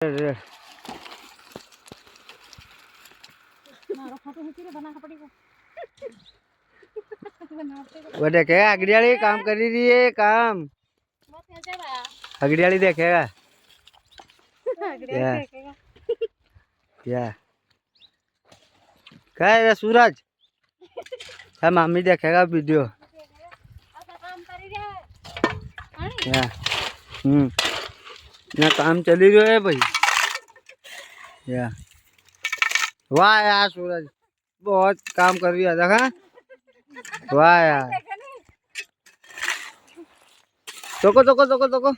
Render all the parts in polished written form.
वो देखेगा अगड़ियाली काम कर रही है काम। अगड़ियाली देखेगा क्या है सूरज। हाँ मामी देखेगा वीडियो। या ना काम चली रही है भाई। या वाह यार सूरज बहुत काम कर रही है देखा। वाह यार तोको तोको तोको तोको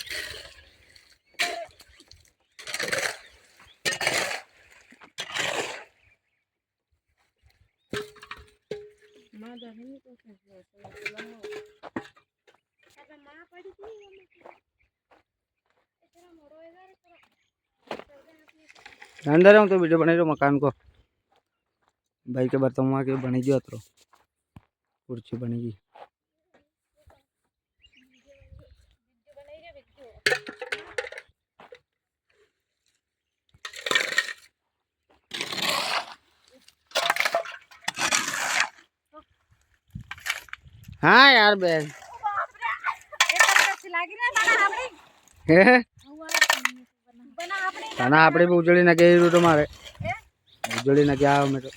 अंदर हूँ तो वीडियो बना रहा मकान को भाई के बर्तन वहाँ के बनेगी अतरो कुर्सी बनेगी। हाँ यार बहन खाना आपड़े भी उजड़ी ना के रूट मारे उजड़ी ना क्या मेरे